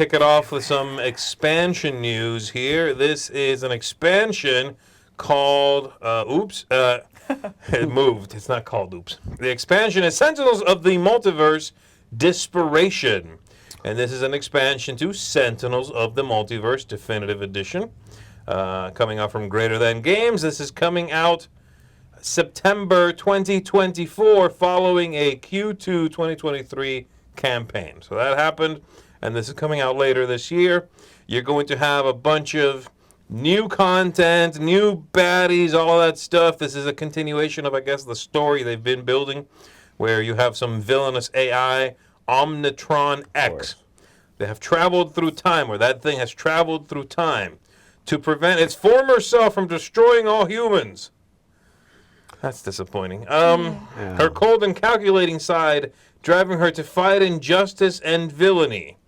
kick it off with some expansion news here. This is an expansion called, it moved. It's not called Oops. The expansion is Sentinels of the Multiverse Desperation. And this is an expansion to Sentinels of the Multiverse Definitive Edition. Coming out from Greater Than Games. This is coming out September 2024 following a Q2 2023 campaign. So that happened, and this is coming out later this year. You're going to have a bunch of new content, new baddies, all of that stuff. This is a continuation of, I guess, the story they've been building, where you have some villainous AI, Omnitron X. They have traveled through time, or that thing has traveled through time, to prevent its former self from destroying all humans. That's disappointing. Her cold and calculating side driving her to fight injustice and villainy.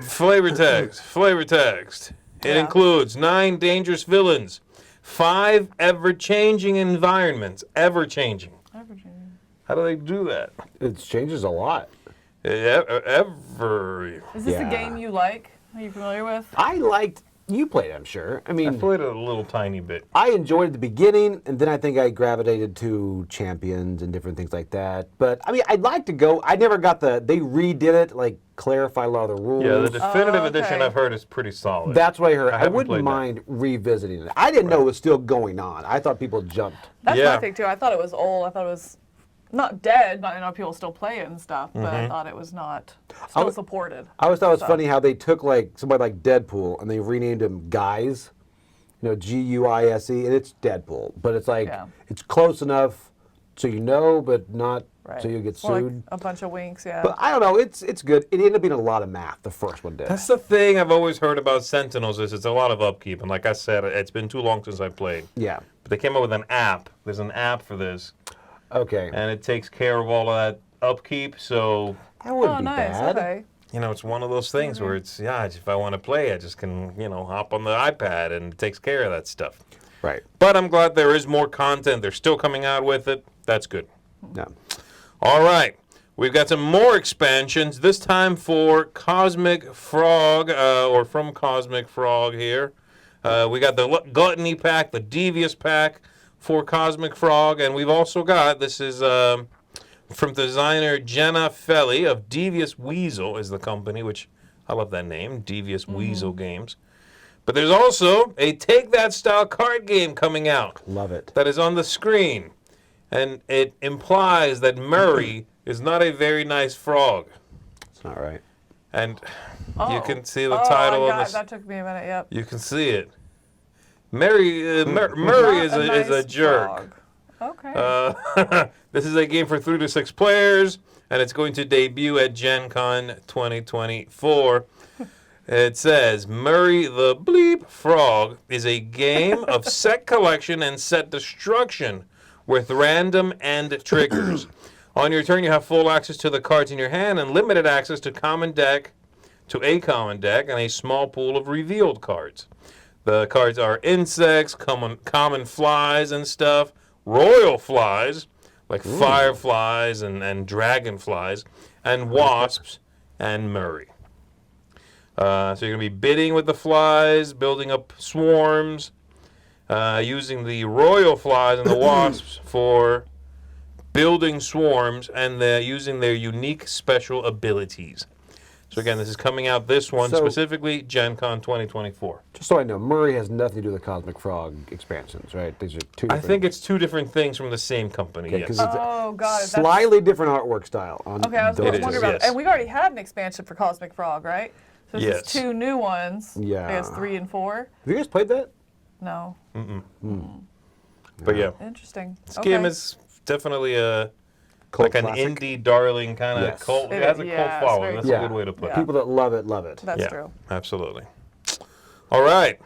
Flavor text. It includes 9 dangerous villains, 5 ever-changing environments. Ever-changing. How do they do that? It changes a lot. Is this a game you like? Are you familiar with? I liked... You played it, I'm sure. I mean, I played it a little tiny bit. I enjoyed it at the beginning, and then I think I gravitated to Champions and different things like that. But, I mean, I'd like to go. I never got they redid it, like, clarify a lot of the rules. Yeah, the definitive edition I've heard is pretty solid. That's what I heard. I wouldn't mind revisiting it. I didn't know it was still going on. I thought people jumped. That's my thing, too. I thought it was old. I thought it was not dead. I know people still play it and stuff, but I thought it was not still supported. I always thought it was funny how they took like somebody like Deadpool and they renamed him Guise, Guise, and it's Deadpool, but it's like it's close enough so but not so you get sued. Like a bunch of winks, But I don't know. It's good. It ended up being a lot of math. The first one did. That's the thing I've always heard about Sentinels is it's a lot of upkeep, and like I said, it's been too long since I played. Yeah. But they came up with an app. There's an app for this. Okay. And it takes care of all of that upkeep, so... That wouldn't be bad. Okay. It's one of those things where it's, if I want to play, I just can, hop on the iPad and it takes care of that stuff. Right. But I'm glad there is more content. They're still coming out with it. That's good. Yeah. All right. We've got some more expansions, this time for Cosmic Frog, or from Cosmic Frog here. We got the Gluttony Pack, the Devious Pack, for Cosmic Frog, and we've also got, this is from designer Jenna Felly of Devious Weasel is the company, which I love that name, Devious Weasel Games. But there's also a Take That style card game coming out. Love it. That is on the screen, and it implies that Murray is not a very nice frog. It's not right. And you can see the title on this. That took me a minute, yep. You can see it. Murray is a jerk. Frog. Okay. This is a game for 3 to 6 players, and it's going to debut at Gen Con 2024. It says, Murray the Bleep Frog is a game of set collection and set destruction with random end triggers. On your turn, you have full access to the cards in your hand and limited access to a common deck, and a small pool of revealed cards. The cards are insects, common flies and stuff, royal flies, like fireflies and dragonflies, and wasps, and Murray. So you're going to be bidding with the flies, building up swarms, using the royal flies and the wasps for building swarms, and using their unique special abilities. So again, this is coming out specifically Gen Con 2024. Just so I know, Murray has nothing to do with the Cosmic Frog expansions, right? These are two different... I think it's 2 different things from the same company, yes. It's slightly different artwork style. Okay, I was wondering about it. And we've already had an expansion for Cosmic Frog, right? So this is 2 new ones. Yeah. I guess 3 and 4. Have you guys played that? No. But yeah. Interesting. This game is definitely an indie darling kind of cult. It has a cult following. That's a good way to put it. People that love it, love it. That's true. Absolutely. All right.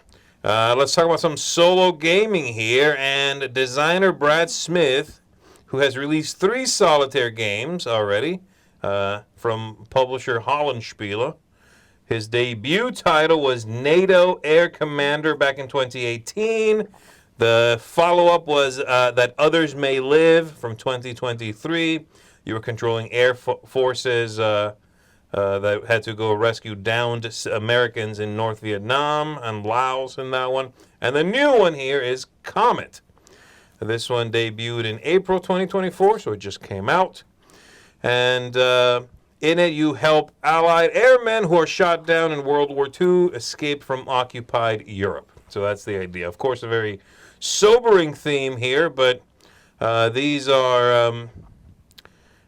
Let's talk about some solo gaming here. And designer Brad Smith, who has released 3 solitaire games already from publisher Hollandspiele. His debut title was NATO Air Commander back in 2018. The follow-up was That Others May Live from 2023. You were controlling air forces that had to go rescue downed Americans in North Vietnam and Laos in that one. And the new one here is Comet. This one debuted in April 2024, so it just came out. And in it, you help Allied airmen who are shot down in World War II escape from occupied Europe. So that's the idea. Of course, a very sobering theme here, but these are,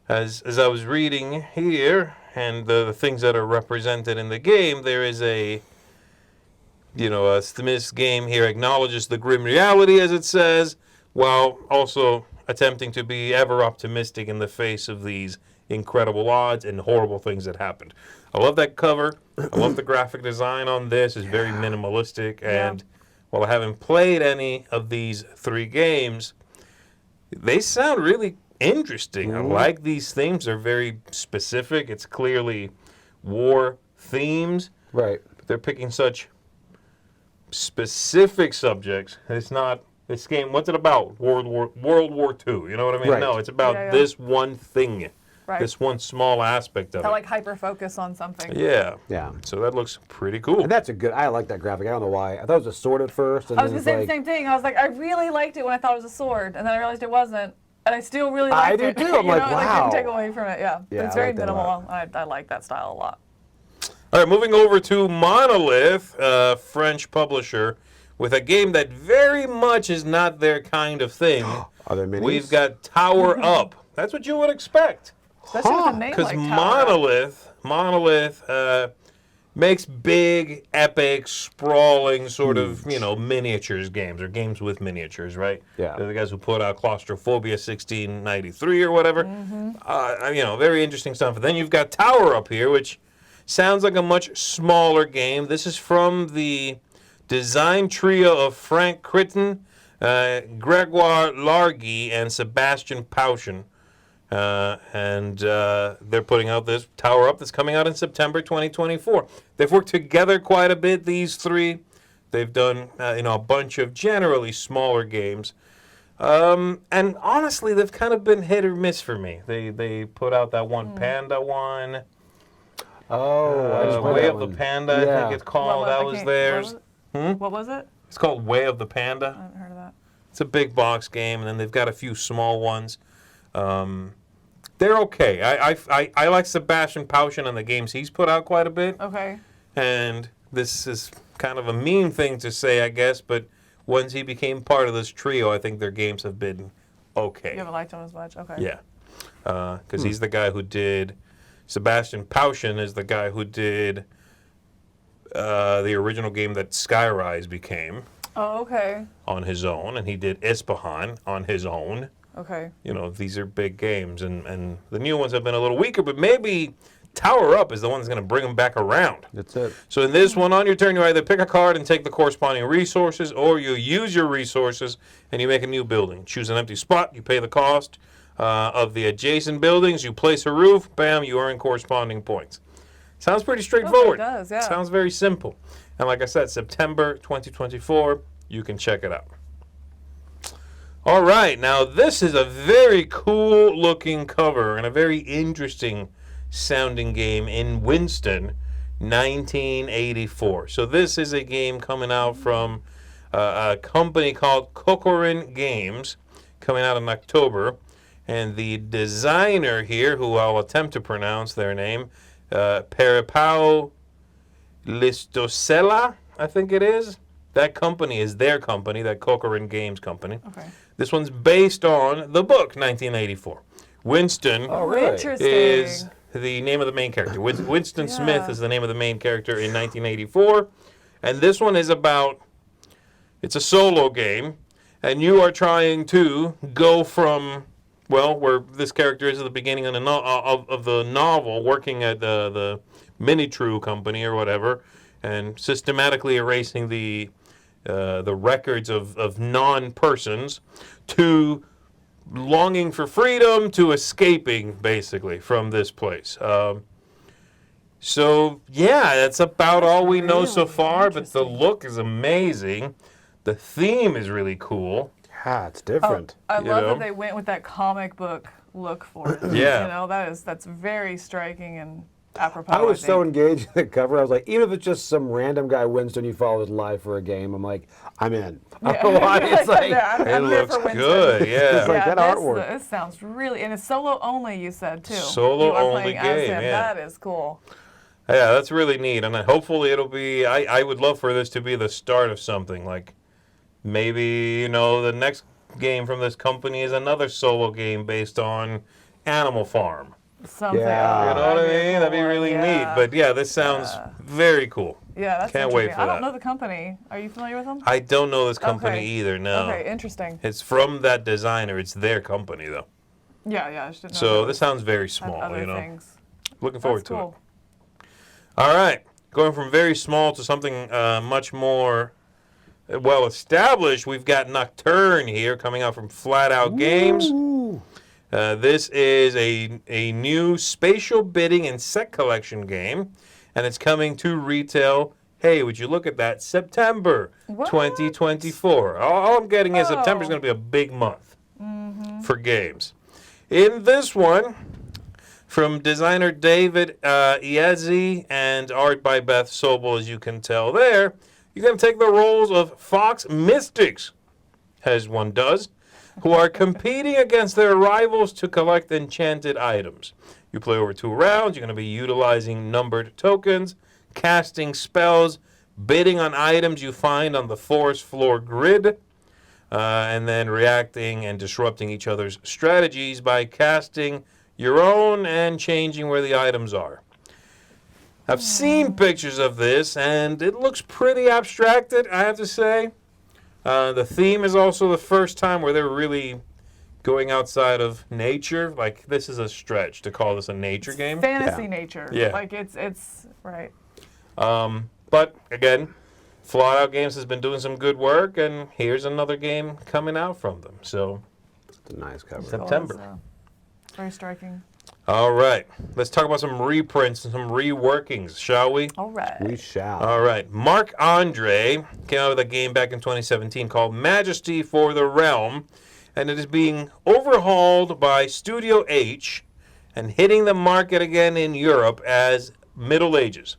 as I was reading here, and the things that are represented in the game, there is this game here acknowledges the grim reality, as it says, while also attempting to be ever optimistic in the face of these incredible odds and horrible things that happened. I love that cover. I love the graphic design on this. It's very minimalistic. And while I haven't played any of these 3 games, they sound really interesting. I like these themes. They're very specific. It's clearly war themes. Right. But they're picking such specific subjects. It's not this game. What's it about? World War II. You know what I mean? Right. No, it's about this one thing. Right. This one small aspect of it. To like hyper focus on something. Yeah. Yeah. So that looks pretty cool. And that's I like that graphic. I don't know why. I thought it was a sword at first. And I was then gonna say it's the same thing. I was like, I really liked it when I thought it was a sword, and then I realized it wasn't, and I still really liked it. I do too. I'm like, I wow. couldn't take away from it. Yeah. Yeah, It's I very like that a minimal. I like that style a lot. All right, moving over to Monolith, French publisher, with a game that very much is not their kind of thing. Are there minis? We've got Tower Up. That's what you would expect. Especially with a name Because like Tower. Monolith makes big, epic, sprawling sort of, miniatures games, or games with miniatures, right? Yeah. They're the guys who put out Claustrophobia 1693 or whatever. Very interesting stuff. And then you've got Tower Up here, which sounds like a much smaller game. This is from the design trio of Frank Crichton, Gregoire Largy, and Sebastian Pauschen. And they're putting out this Tower Up that's coming out in September 2024. They've worked together quite a bit, these 3. They've done a bunch of generally smaller games. And honestly, they've kind of been hit or miss for me. They put out that one Panda one. Oh, I just played Way that of the one. Panda, I think it's called. That was theirs. What was it? It's called Way of the Panda. I haven't heard of that. It's a big box game, and then they've got a few small ones. They're okay. I like Sebastian Pauschen and the games he's put out quite a bit. Okay. And this is kind of a mean thing to say, I guess, but once he became part of this trio, I think their games have been okay. You haven't liked him as much? Okay. Yeah. Because he's the guy who did... Sebastian Pauschen is the guy who did the original game that Skyrise became. Oh, okay. On his own, and he did Ispahan on his own. Okay. These are big games, and the new ones have been a little weaker, but maybe Tower Up is the one that's going to bring them back around. That's it. So in this one, on your turn, you either pick a card and take the corresponding resources, or you use your resources and you make a new building. Choose an empty spot, you pay the cost of the adjacent buildings, you place a roof, bam, you earn corresponding points. Sounds pretty straightforward. It does, yeah. Sounds very simple. And like I said, September 2024, you can check it out. All right, now this is a very cool looking cover and a very interesting sounding game in Winston, 1984. So this is a game coming out from a company called Kokorin Games, coming out in October. And the designer here, who I'll attempt to pronounce their name, Peripao Listosella, I think it is. That company is their company, that Kokorin Games company. Okay. This one's based on the book, 1984. Winston is the name of the main character. Winston Smith is the name of the main character in 1984. And this one is about, it's a solo game, and you are trying to go from, well, where this character is at the beginning of the novel, working at the Minitrue company or whatever, and systematically erasing the records of non-persons, to longing for freedom, to escaping, basically, from this place. So, yeah, that's about all we know so far, but the look is amazing. The theme is really cool. Yeah, it's different. I love that they went with that comic book look for it. Yeah. That's very striking and apropos. I was so think. engaged in the cover. I was like, even if it's just some random guy, Winston, you follow his live for a game, I'm like, I'm in. I don't know why. It's like, Yeah, I'm It here looks for Winston. good, yeah. It's like that this, artwork. This sounds really, and it's solo only. You said too. Solo you are only playing as game, him. yeah. That is cool. Yeah, that's really neat, and hopefully it'll be. I would love for this to be the start of something. Like maybe the next game from this company is another solo game based on Animal Farm. Something. Yeah. You know what I mean? That'd be cool. really Yeah. neat. But yeah, this sounds very cool. Yeah, that's Can't wait interesting. for I don't that. know the company. Are you familiar with them? I don't know this company Okay. either. No. Okay, interesting. It's from that designer. It's their company though. Yeah, I just didn't know. So if this sounds very it had small. other things. Looking forward That's to cool. it. All right, going from very small to something much more well established. We've got Nocturn here coming out from Flatout Games. This is a new spatial bidding and set collection game, and it's coming to retail. Hey, would you look at that? September What? 2024. All I'm getting is September is Oh. going to be a big month for games. In this one, from designer David Iezzi and art by Beth Sobel, as you can tell there, you're going to take the roles of Fox Mystics, as one does, who are competing against their rivals to collect enchanted items. You play over 2 rounds. You're going to be utilizing numbered tokens, casting spells, bidding on items you find on the forest floor grid, and then reacting and disrupting each other's strategies by casting your own and changing where the items are. I've seen pictures of this, and it looks pretty abstracted, I have to say. The theme is also the first time where they're really going outside of nature. Like, this is a stretch to call this a nature game. Fantasy Yeah. nature. Yeah. Like it's right. But, again, Flatout Games has been doing some good work, and here's another game coming out from them. So, It's a nice cover. September. Well, it's, very striking. all right. Let's talk about some reprints and some reworkings, shall we? All right. We shall. All right. Mark Andre came out with a game back in 2017 called Majesty for the Realm, and it is being overhauled by Studio H and hitting the market again in Europe as Middle Ages,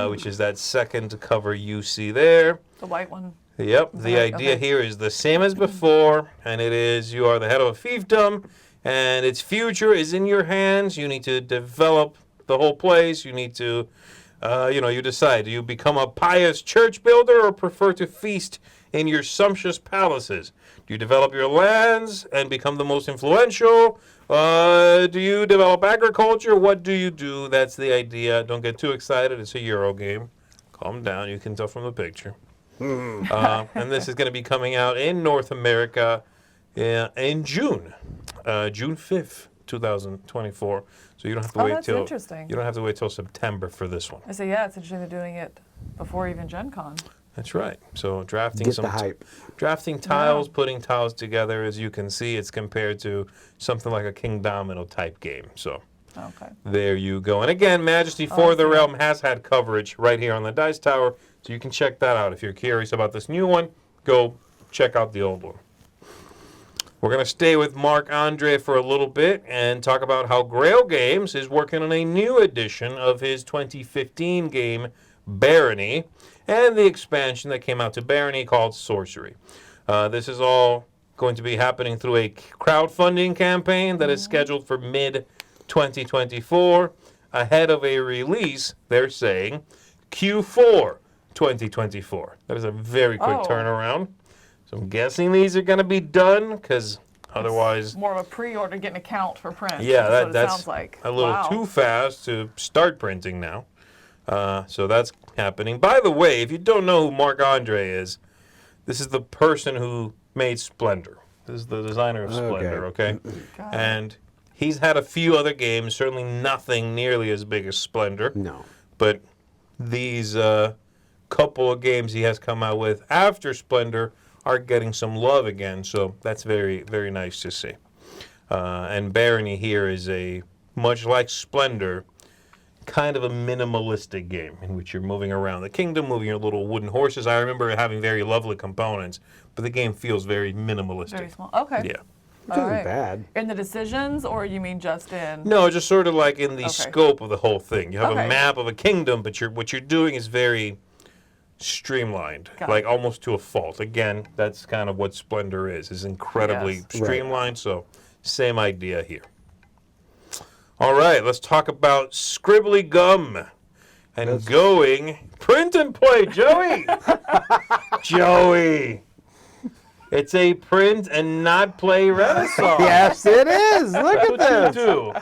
which is that second cover you see there. The white one. Yep. The Right, idea okay. here is the same as before, and it is you are the head of a fiefdom, and its future is in your hands. You need to develop the whole place. You need to, you decide. Do you become a pious church builder or prefer to feast in your sumptuous palaces? Do you develop your lands and become the most influential? Do you develop agriculture? What do you do? That's the idea. Don't get too excited. It's a Euro game. Calm down. You can tell from the picture. And this is going to be coming out in North America in June, June 5th, 2024. So you don't have to wait that's till interesting. you don't have to wait till September for this one. I say, yeah, it's interesting they're doing it before even Gen Con. That's right. So drafting Get some the hype. drafting tiles, putting tiles together. As you can see, it's compared to something like a King Domino type game. So Okay. there you go. And again, Majesty for the Realm has had coverage right here on the Dice Tower, so you can check that out. If you're curious about this new one, go check out the old one. We're going to stay with Mark Andre for a little bit and talk about how Grail Games is working on a new edition of his 2015 game, Barony, and the expansion that came out to Barony called Sorcery. This is all going to be happening through a crowdfunding campaign that is scheduled for mid-2024, ahead of a release, they're saying, Q4 2024. That is a very quick Oh. turnaround. So I'm guessing these are going to be done, because otherwise, More of a pre-order, getting a count for print. yeah, that's what it that's sounds like. a little Wow. too fast to start printing now. So that's happening. By the way, if you don't know who Marc Andre is, this is the person who made Splendor. This is the designer of Splendor, okay? Got it. And he's had a few other games, certainly nothing nearly as big as Splendor. No. But these couple of games he has come out with after Splendor are getting some love again, so that's very, very nice to see. And Barony here is a, much like Splendor, kind of a minimalistic game in which you're moving around the kingdom, moving your little wooden horses. I remember it having very lovely components, but the game feels very minimalistic. Very small. Okay. Yeah. Which isn't bad. In the decisions, or you mean just in? No, just sort of like in the scope of the whole thing. You have a map of a kingdom, but what you're doing is very streamlined, like almost to a fault. Again, that's kind of what Splendor is incredibly streamlined, so same idea here. All right, let's talk about Scribbly Gum and going print and play, Joey. Joey. It's a print and not play Renaissance. Yes, it is. Look at this. Do.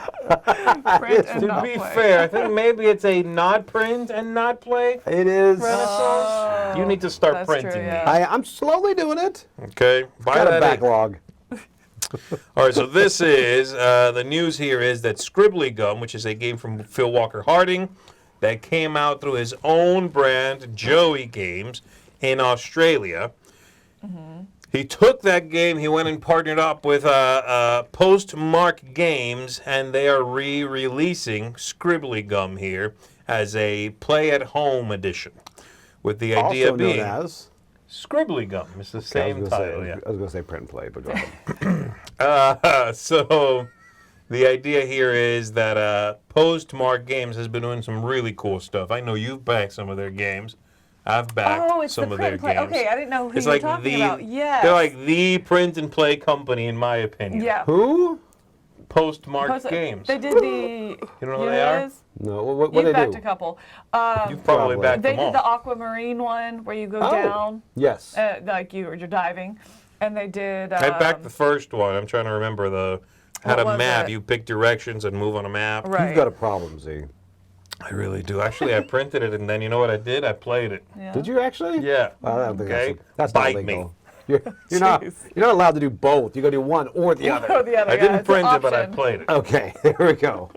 Print and To not be play. fair, I think maybe it's a not print and not play It is. Renaissance. You need to start That's printing true, these. yeah. I'm slowly doing it. Okay. Buy Got a that backlog. All right, so this is, the news here is that Scribbly Gum, which is a game from Phil Walker Harding that came out through his own brand, Joey Games, in Australia. He took that game, he went and partnered up with Postmark Games, and they are re-releasing Scribbly Gum here as a play-at-home edition. With the idea Also being... known as... Scribbly Gum. It's the same title, yeah. I was going to say print and play, but go ahead. So the idea here is that Postmark Games has been doing some really cool stuff. I know you've backed some of their games. I've backed some of their games. Okay, I didn't know who It's you were like talking about. Yes. They're like the print and play company, in my opinion. Yeah. Who? Postmark Games. They did the. You know who they are? No, what You've they backed do? a couple. You've probably backed They them all. did the aquamarine one where you go down, Yes. like you're diving, and they did. I backed the first one. I'm trying to remember had What a was map. it? You pick directions and move on a map. Right. You've got a problem, Z. I really do. Actually, I printed it, and then you know what I did? I played it. Yeah. Did you actually? Yeah. I don't think Okay. that's Bite not me. legal. You're not allowed to do both. You got to do one or the other. Or the other, I yeah, didn't it's an print it, but I option. played it. Okay, there we go.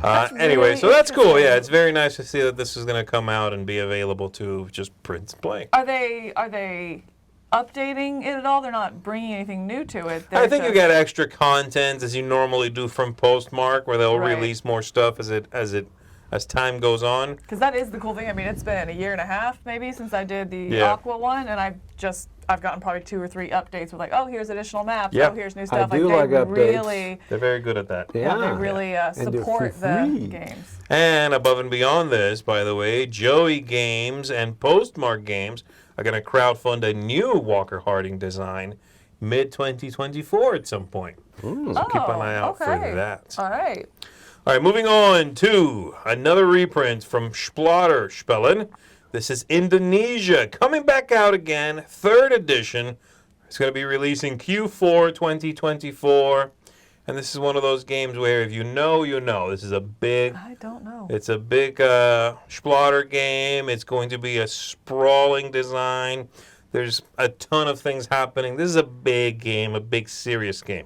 Anyway, really so that's cool. interesting. Yeah, it's very nice to see that this is going to come out and be available to just print and play. Are they updating it at all? They're not bringing anything new to it. I think you get extra content as you normally do from Postmark, where they'll release more stuff as time goes on. Because that is the cool thing. I mean, it's been a year and a half maybe since I did the Yeah. Aqua one, and I've gotten probably 2 or 3 updates with like, oh, here's additional maps. Yeah. Oh, here's new stuff. do they like updates. really, They're very good at that. yeah, they really And they're support for the free. games. And above and beyond this, by the way, Joey Games and Postmark Games are going to crowdfund a new Walker Harding design mid-2024 at some point. So keep an eye out for that. All right. All right, moving on to another reprint from Spellen. This is Indonesia, coming back out again, 3rd edition. It's going to be releasing Q4 2024. And this is one of those games where if you know, you know. This is a big... I don't know. It's a big Splotter game. It's going to be a sprawling design. There's a ton of things happening. This is a big game, a big serious game.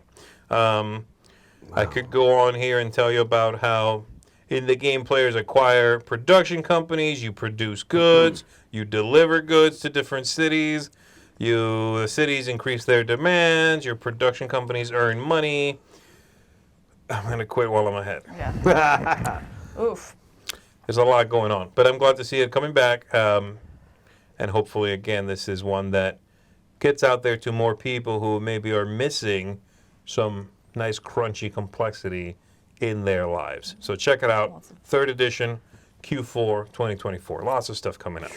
I could go on here and tell you about how in the game players acquire production companies, you produce goods, you deliver goods to different cities, the cities increase their demands, your production companies earn money. I'm going to quit while I'm ahead. Yeah. Oof. There's a lot going on, but I'm glad to see it coming back. And hopefully, again, this is one that gets out there to more people who maybe are missing some nice crunchy complexity in their lives. So check it out. 3rd edition, Q4 2024. Lots of stuff coming out.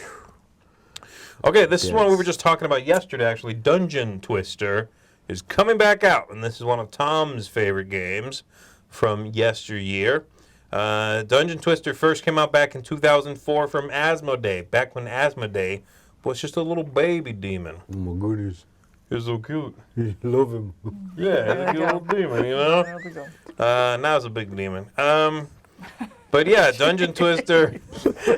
Okay, this is one we were just talking about yesterday, actually. Dungeon Twister is coming back out, and this is one of Tom's favorite games from yesteryear. Dungeon Twister first came out back in 2004 from Asmodee, back when Asmodee was just a little baby demon. Oh my goodness. He's so cute. You love him. Yeah, he's a cute little demon, you know? There we go. Now it's a big demon. But yeah, Dungeon Twister.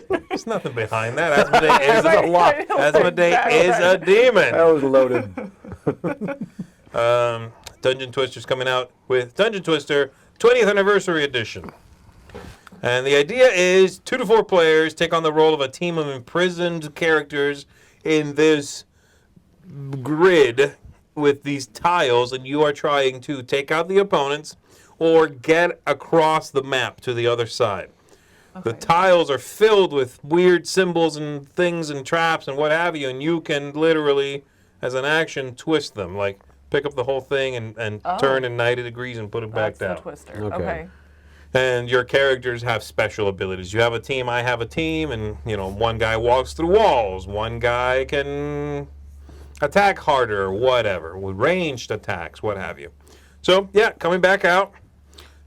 There's nothing behind that. Asmodee is a demon. That was loaded. Dungeon Twister's coming out with Dungeon Twister 20th Anniversary Edition. And the idea is 2 to 4 players take on the role of a team of imprisoned characters in this grid with these tiles, and you are trying to take out the opponents or get across the map to the other side. The tiles are filled with weird symbols and things and traps and what have you, and you can literally, as an action, twist them, like pick up the whole thing and turn in 90 degrees and put it back down. That's the twister. Okay. Okay. And your characters have special abilities. You have a team, I have a team, and one guy walks through walls, one guy can attack harder, whatever, with ranged attacks, what have you. So yeah, coming back out.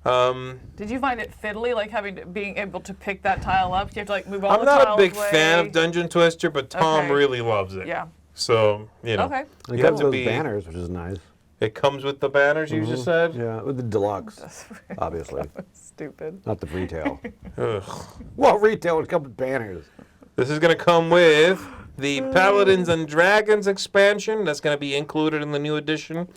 Did you find it fiddly, like being able to pick that tile up? Do you have to like move all I'm the not tiles a big away? fan of Dungeon Twister, but Tom Okay. really loves it. Yeah. So Okay. It you have comes to with be. banners, which is nice. It comes with the banners you just said. Yeah, with the deluxe, obviously, Stupid. not the retail. Ugh. Well, retail would come with banners. This is going to come with the Paladins and Dragons expansion. That's going to be included in the new edition,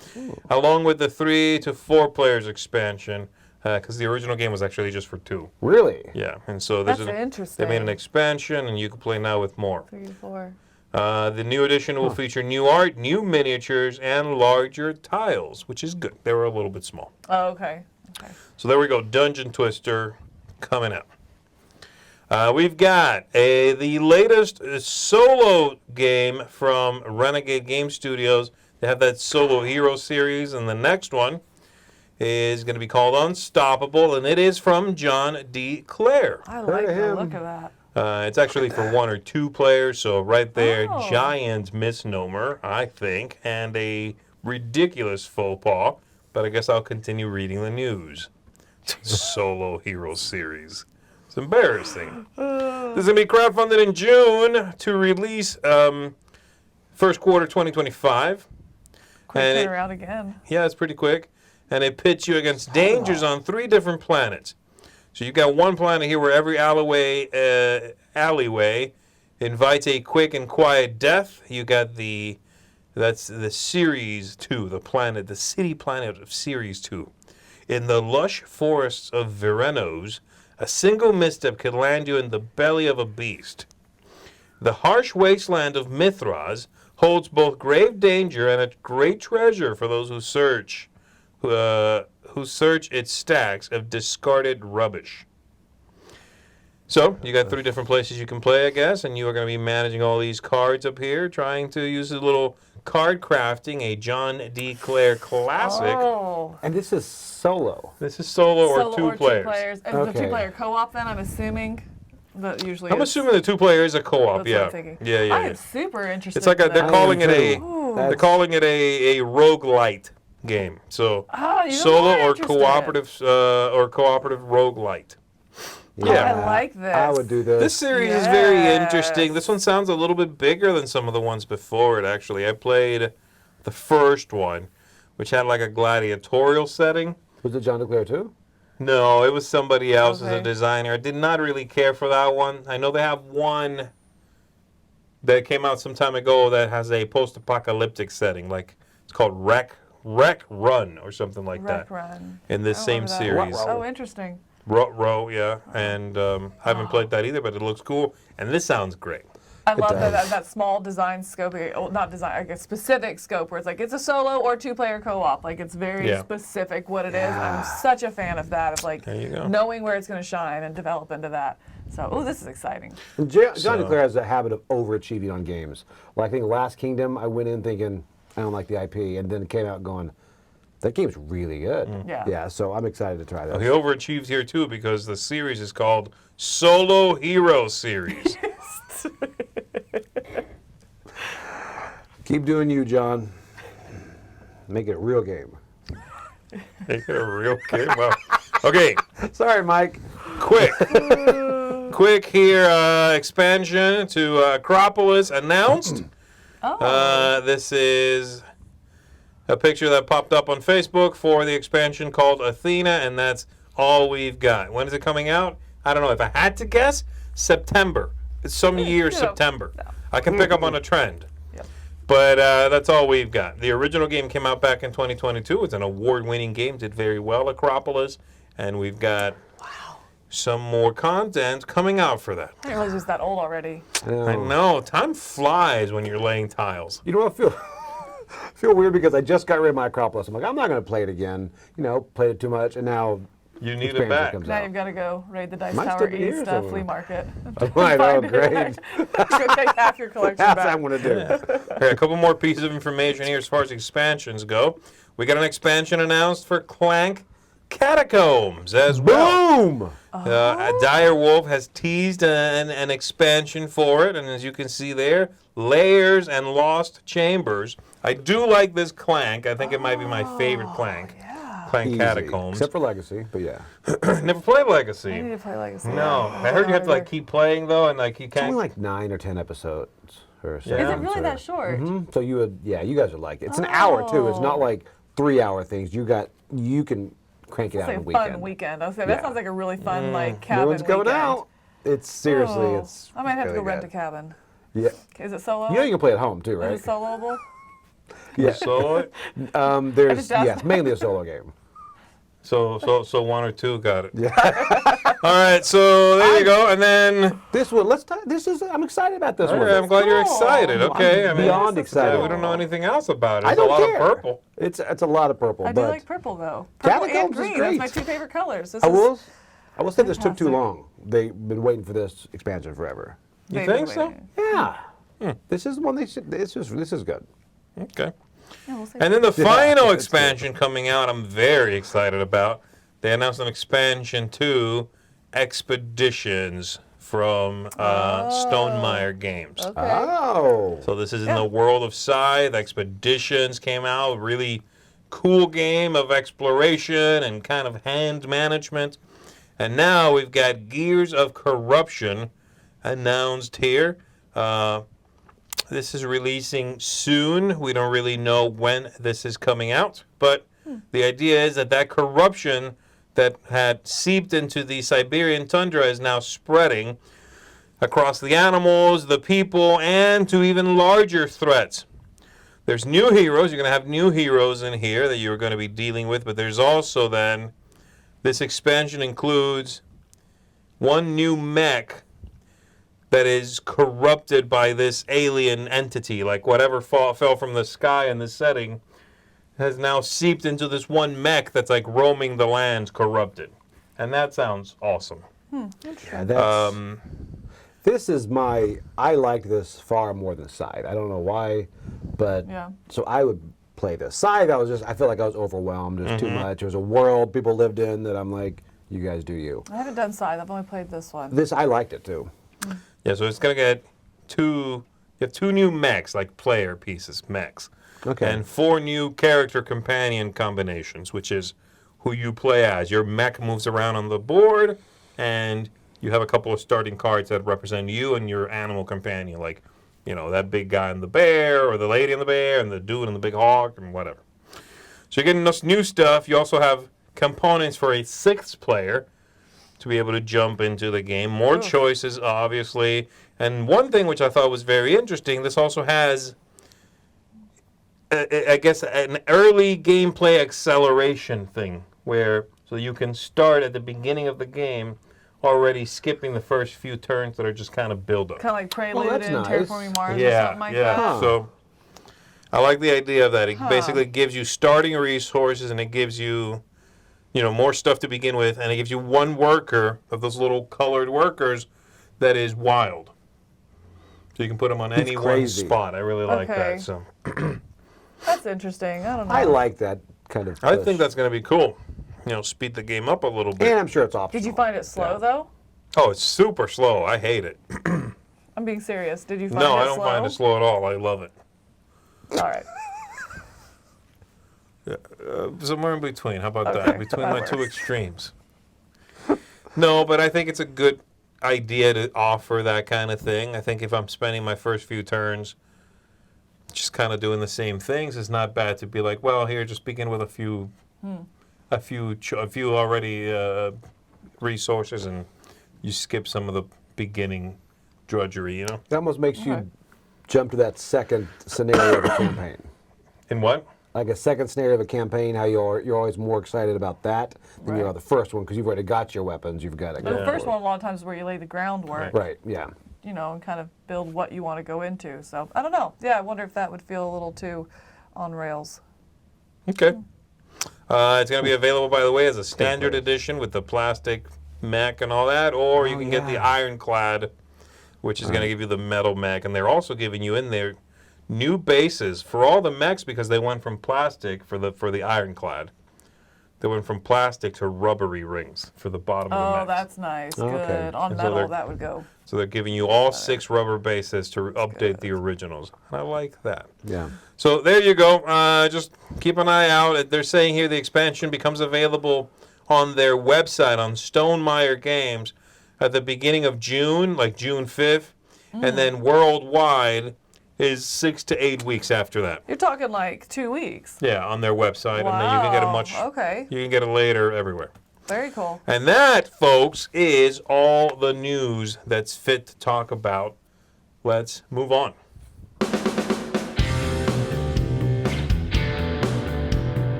along with the 3 to 4 players expansion, because the original game was actually just for 2. Really? Yeah, and so That's they interesting. made an expansion, and you can play now with more. 3 to 4. The new edition will feature new art, new miniatures, and larger tiles, which is good. They were a little bit small. Oh, okay. Okay. So there we go, Dungeon Twister coming out. We've got the latest solo game from Renegade Game Studios. They have that Solo Hero series, and the next one is going to be called Unstoppable, and it is from John D. Clare. I like the him. look of that. It's actually for 1 or 2 players, so right there, Oh. giant misnomer, I think, and a ridiculous faux pas, but I guess I'll continue reading the news. Solo Hero series. It's embarrassing. This is going to be crowdfunded in June to release first quarter 2025. Quick And turnaround again. Yeah, it's pretty quick. And it pits you against dangers on 3 different planets. So you've got one planet here where every alleyway invites a quick and quiet death. You got that's the Series 2, the city planet of Series 2. In the lush forests of Verenos, a single misstep could land you in the belly of a beast. The harsh wasteland of Mithras holds both grave danger and a great treasure for those who search its stacks of discarded rubbish. So, you got 3 different places you can play, I guess, and you are going to be managing all these cards up here, trying to use a little card crafting, a John D. Clare classic. Oh. And this is solo. This is solo or Solo 2 or players. 2 players. And the 2-player co-op then, I'm assuming? That usually I'm is. assuming the 2-player is a co-op, That's yeah. what I'm thinking. Yeah. I am super interested. It's like in they're that. calling it a Ooh. they're calling it a roguelite game. So Oh, you know solo what? I'm or interested. cooperative roguelite. Oh, Yeah. I like this. I would do this. This series is very Yes. interesting. This one sounds a little bit bigger than some of the ones before it, actually. I played the first one, which had like a gladiatorial setting. Was it John DeClaire too? No, it was somebody else as a Okay. designer. I did not really care for that one. I know they have one that came out some time ago that has a post-apocalyptic setting. Like, it's called Wreck Run or something like Wreck that. Run. In this I same remember that. series. Oh, interesting. Row, yeah. And I haven't played that either, but it looks cool. And this sounds great. I love does. that small design scope, not design, I guess specific scope where it's like it's a solo or 2-player co-op. Like it's very Yeah. specific what it is. And I'm such a fan of that, of like There you go. knowing where it's going to shine and develop into that. So, oh, this is exciting. And John So- DeClaire has a habit of overachieving on games. Like I think Last Kingdom, I went in thinking I don't like the IP, and then came out going, that game's really good. Yeah. Yeah. So I'm excited to try Well, this. he overachieves here too because the series is called Solo Hero Series. Keep doing you, John. Make it a real game. Make it a real game. Well, okay, Sorry, Mike. quick here. Expansion to Acropolis announced. This is a picture that popped up on Facebook for the expansion called Athena, and that's all we've got. When is it coming out? I don't know. If I had to guess, September. It's some year, September. I can pick up on a trend. Yep. But that's all we've got. The original game came out back in 2022. It's an award-winning game. Did very well, Acropolis. And we've got some more content coming out for that. I didn't realize it was that old already. I know. Time flies when you're laying tiles. You know what? I feel weird because I just got rid of my Acropolis. I'm like, I'm not going to play it again. You know, played it too much, and now You need it expansion back. comes Now out. you've got to go raid the Dice Might Tower still be East here somewhere. flea market. Right, oh, Find it. great. Go take half your collection That's back. what I'm going to do. Okay, a couple more pieces of information here as far as expansions go. We got an expansion announced for Clank Catacombs as well. Boom! Dire Wolf has teased an expansion for it, and as you can see there, Layers and Lost Chambers. I do like this Clank. I think it might be my favorite Clank. Clank Easy. Catacombs. Except for Legacy, but yeah. Never played Legacy. I need to play Legacy. No, I heard you have to like keep playing though, and like you It's only can't. like 9 or 10 episodes. Or Is Yeah. it really that short? So you would, yeah, you guys would like it. It's an hour too. It's not like 3-hour things. You can crank it It's out like in a a fun weekend. weekend. I was saying, Yeah. that sounds like a really fun like New cabin one's coming weekend. out. It's seriously, Oh, it's. I might have to really go rent a good. cabin. Yeah. Is it solo? You know you can play at home too, right? Is it soloable? Yeah. Solo it. There's just asked. yes, mainly a solo game. So one or two got it. Yeah. All right, so there you go, and then. This one, let's talk. This is. I'm excited about this one. I'm glad you're cool. excited. Okay, I'm beyond excited. We don't know anything else about it. I It's a don't lot care. of purple. It's a lot of purple. I do but like purple though. Purple and Catacombs is green. great. That's my two favorite colors. This I is- will say this took too fantastic. long. They've been waiting for this expansion forever. You They've think been so? waiting. Yeah. This is one they should. This is good. Okay. Yeah, we'll see. And then the Yeah, final it's expansion coming out, I'm very excited about. They announced an expansion to Expeditions from Stonemaier Games. Okay. Oh. So this is in the world of Scythe. Expeditions came out, really cool game of exploration and kind of hand management. And now we've got Gears of Corruption announced here. This is releasing soon. We don't really know when this is coming out, but the idea is that corruption that had seeped into the Siberian tundra is now spreading across the animals, the people, and to even larger threats. There's new heroes. You're going to have new heroes in here that you're going to be dealing with, but there's also then, this expansion includes one new mech that is corrupted by this alien entity, like whatever fell from the sky in this setting has now seeped into this one mech that's like roaming the lands corrupted. And that sounds awesome. Yeah, that's, this is I like this far more than Scythe. I don't know why, but Yeah. so I would play this. Scythe, I feel like I was overwhelmed. There's too much. There's a world people lived in that I'm like, you guys do you. I haven't done Scythe. I've only played this one. This, I liked it too. Yeah, so it's going to get you have two new mechs, like player pieces, mechs. Okay. And 4 new character companion combinations, which is who you play as. Your mech moves around on the board, and you have a couple of starting cards that represent you and your animal companion, like, you know, that big guy and the bear, or the lady and the bear, and the dude and the big hawk, and whatever. So you're getting this new stuff. You also have components for a 6th player to be able to jump into the game. More choices, obviously. And one thing which I thought was very interesting, this also has, I guess, an early gameplay acceleration thing, where so you can start at the beginning of the game already skipping the first few turns that are just kind of build up. Kind of like Prelude that's in nice. Terraforming Mars or Yeah, something like yeah. that. Huh. So I like the idea of that. It basically gives you starting resources, and it gives you, more stuff to begin with, and it gives you one worker of those little colored workers that is wild. So you can put them on any one crazy. spot. I really like Okay. that. So That's interesting. I don't know. I like that kind of I push. think that's going to be cool. Speed the game up a little bit. And I'm sure it's optional. Did you find it slow though? Oh, it's super slow. I hate it. I'm being serious. Did you find No, it I don't slow? find it slow at all. I love it. All right. Somewhere in between. How about Okay, that? Between that my two works. extremes. No, but I think it's a good idea to offer that kind of thing. I think if I'm spending my first few turns just kind of doing the same things, it's not bad to be like, well, here, just begin with a few already resources, and you skip some of the beginning drudgery. It almost makes Okay. you jump to that second scenario of a campaign. In what? Like a second scenario of a campaign, how you're always more excited about that than you Right. are the first one, because you've already got your weapons. You've got it. The first one, a lot of times, is where you lay the groundwork, Right. Yeah. and kind of build what you want to go into. So I don't know. Yeah, I wonder if that would feel a little too on rails. Okay. It's going to be available, by the way, as a standard edition with the plastic mech and all that, or you can get the ironclad, which is going to give you the metal mech. And they're also giving you in there new bases for all the mechs because they went from plastic for the ironclad. They went from plastic to rubbery rings for the bottom of the mechs. Oh, that's nice. Okay. Good. On metal, that would go. So they're giving you all 6 rubber bases to update the originals. And I like that. Yeah. So there you go. Just keep an eye out. They're saying here the expansion becomes available on their website, on Stonemaier Games, at the beginning of June, like June 5th. And then worldwide is 6 to 8 weeks after that. You're talking like 2 weeks. Yeah, on their website. Wow. And then you can get it Okay. You can get it later everywhere. Very cool. And that, folks, is all the news that's fit to talk about. Let's move on.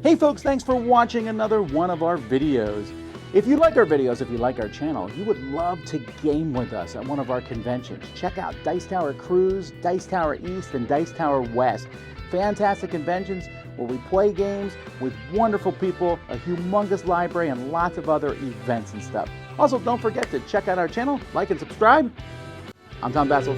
Hey folks, thanks for watching another one of our videos. If you like our videos, if you like our channel, you would love to game with us at one of our conventions. Check out Dice Tower Cruise, Dice Tower East, and Dice Tower West. Fantastic conventions where we play games with wonderful people, a humongous library, and lots of other events and stuff. Also, don't forget to check out our channel, like and subscribe. I'm Tom Bassel.